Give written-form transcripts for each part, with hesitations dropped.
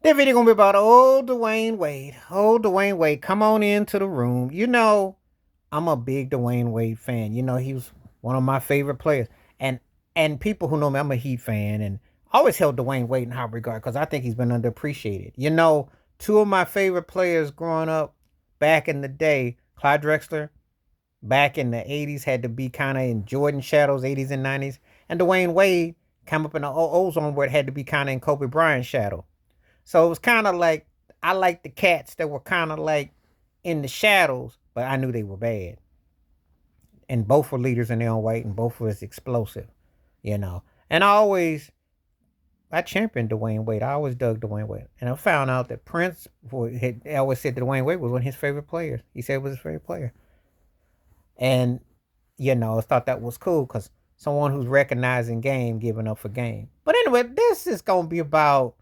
That video gonna be about old Dwayne Wade. Old Dwayne Wade, come on into the room. I'm a big Dwayne Wade fan. He was one of my favorite players. And and people who know me, I'm a Heat fan, and I always held Dwayne Wade in high regard because I think he's been underappreciated. Two of my favorite players growing up back in the day, Clyde Drexler, back in the 80s, had to be kind of in Jordan shadows, 80s and 90s. And Dwayne Wade came up in the ozone where it had to be kind of in Kobe Bryant's shadow. So it was kind of like I liked the cats that were kind of like in the shadows, but I knew they were bad. And both were leaders in their own right, and both was explosive, you know. And I championed Dwayne Wade. I always dug Dwayne Wade, and I found out that Prince had always said that Dwayne Wade was one of his favorite players. He said it was his favorite player, and I thought that was cool because someone who's recognizing game, giving up for game. But anyway, this is gonna be about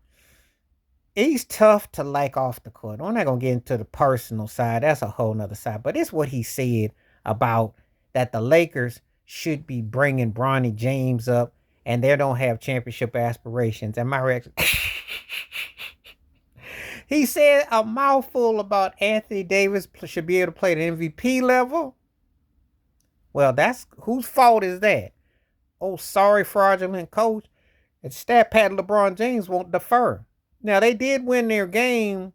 he's tough to like off the court. I'm not gonna get into the personal side. That's a whole nother side. But it's what he said about that the Lakers should be bringing Bronny James up, and they don't have championship aspirations. And my reaction, he said a mouthful about Anthony Davis should be able to play at an MVP level. Well, that's whose fault is that? Oh, sorry, fraudulent coach. And stat pad LeBron James won't defer. Now they did win their game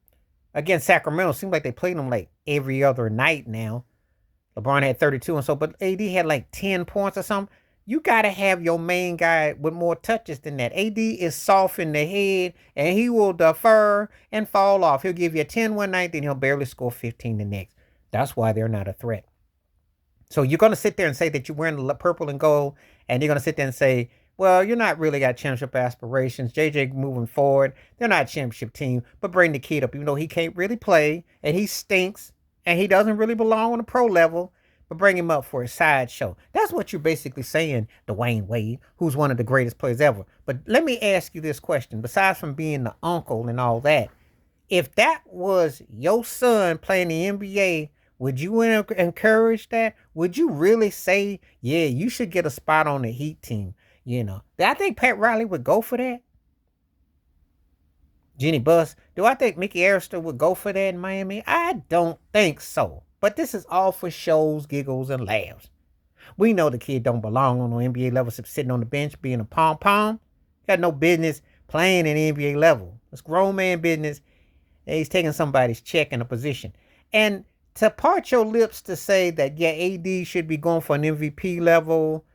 against Sacramento. Seems like they played them like every other night now. LeBron had 32 and so, but AD had like 10 points or something. You got to have your main guy with more touches than that. AD is soft in the head and he will defer and fall off. He'll give you a 10 one night, then he'll barely score 15 the next. That's why they're not a threat. So you're going to sit there and say that you're wearing the purple and gold, and you're going to sit there and say, well, you're not really got championship aspirations. JJ moving forward, they're not a championship team, but bring the kid up, even though he can't really play and he stinks and he doesn't really belong on the pro level, but bring him up for a sideshow. That's what you're basically saying, Dwayne Wade, who's one of the greatest players ever. But let me ask you this question, besides from being the uncle and all that, if that was your son playing the NBA, would you encourage that? Would you really say, yeah, you should get a spot on the Heat team? I think Pat Riley would go for that. Jenny Buss, do I think Mickey Arista would go for that in Miami? I don't think so. But this is all for shows, giggles, and laughs. We know the kid don't belong on the NBA level, sitting on the bench being a pom pom. Got no business playing in the NBA level. It's grown man business. He's taking somebody's check in a position. And to part your lips to say that, yeah, AD should be going for an MVP level,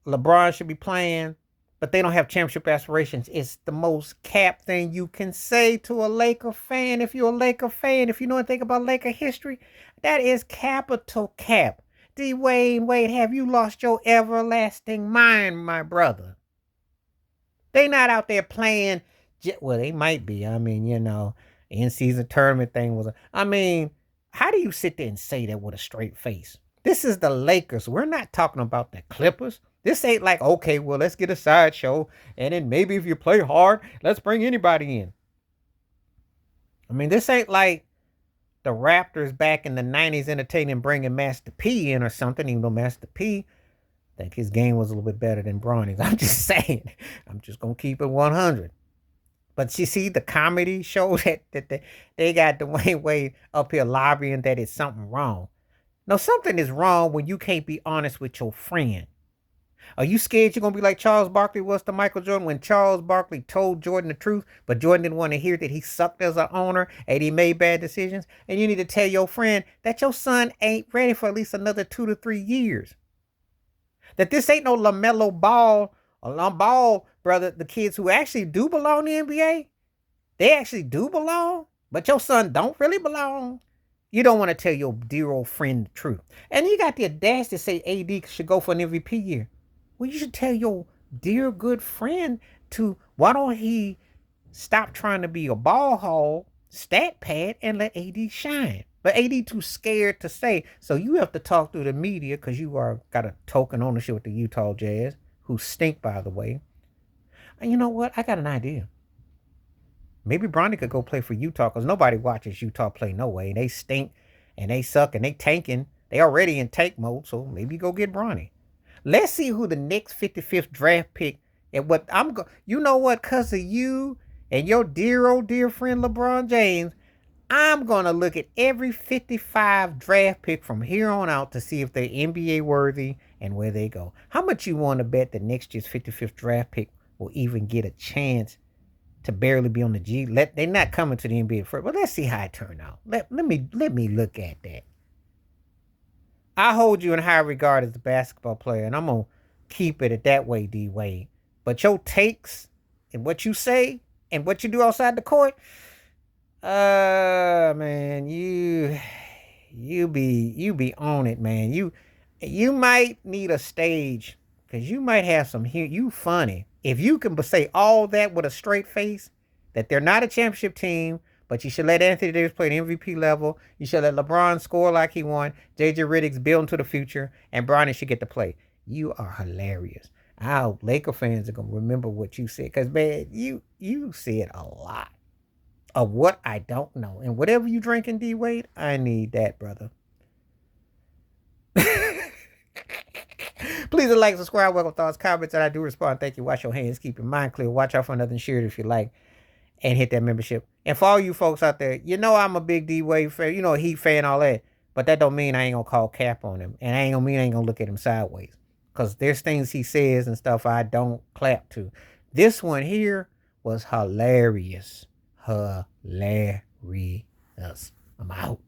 LeBron should be playing, but they don't have championship aspirations, it's the most cap thing you can say to a Laker fan. If you're a Laker fan, if you know anything about Laker history, that is capital cap. Dwayne Wade, have you lost your everlasting mind, my brother? They not out there playing. Well, they might be. I mean, in-season tournament thing was. How do you sit there and say that with a straight face? This is the Lakers. We're not talking about the Clippers. This ain't like, okay, well, let's get a sideshow, and then maybe if you play hard, let's bring anybody in. This ain't like the Raptors back in the 90s entertaining bringing Master P in or something, even though Master P, I think his game was a little bit better than Bronny's. I'm just saying. I'm just going to keep it 100. But you see the comedy show that they got Dwayne Wade up here lobbying that it's something wrong. No, something is wrong when you can't be honest with your friend. Are you scared you're going to be like Charles Barkley was to Michael Jordan when Charles Barkley told Jordan the truth, but Jordan didn't want to hear that he sucked as an owner and he made bad decisions? And you need to tell your friend that your son ain't ready for at least another 2 to 3 years. That this ain't no LaMelo Ball or Ball, brother, the kids who actually do belong in the NBA, they actually do belong, but your son don't really belong. You don't want to tell your dear old friend the truth. And you got the audacity to say AD should go for an MVP year. Well, you should tell your dear good friend why don't he stop trying to be a ball hog, stat pad, and let AD shine. But AD too scared to say, so you have to talk through the media because you got a token ownership with the Utah Jazz, who stink, by the way. And you know what? I got an idea. Maybe Bronny could go play for Utah because nobody watches Utah play no way. They stink and they suck and they tanking. They already in tank mode, so maybe go get Bronny. Let's see who the next 55th draft pick and what I'm going. You know what? Because of you And your dear old dear friend LeBron James, I'm going to look at every 55 draft pick from here on out to see if they're NBA worthy and where they go. How much you want to bet that next year's 55th draft pick will even get a chance to barely be on the G? They're not coming to the NBA first. Well, let's see how it turned out. Let me look at that. I hold you in high regard as a basketball player, and I'm going to keep it at that way, D Wade. But your takes and what you say and what you do outside the court, man, you be on it, man. You might need a stage because you might have some here. You funny if you can say all that with a straight face that they're not a championship team. But you should let Anthony Davis play at MVP level. You should let LeBron score like he won. JJ Redick's build into the future. And Bronny should get to play. You are hilarious. I hope Laker fans are going to remember what you said. Because, man, you said a lot of what I don't know. And whatever you drinking, D-Wade, I need that, brother. Please like, subscribe, welcome thoughts, comments, and I do respond. Thank you. Wash your hands. Keep your mind clear. Watch out for nothing. Share it if you like. And hit that membership. And for all you folks out there, you know I'm a big D-Wade fan. You know, Heat fan, all that. But that don't mean I ain't going to call cap on him. And I ain't going to mean I ain't going to look at him sideways. Because there's things he says and stuff I don't clap to. This one here was hilarious. Hilarious. I'm out.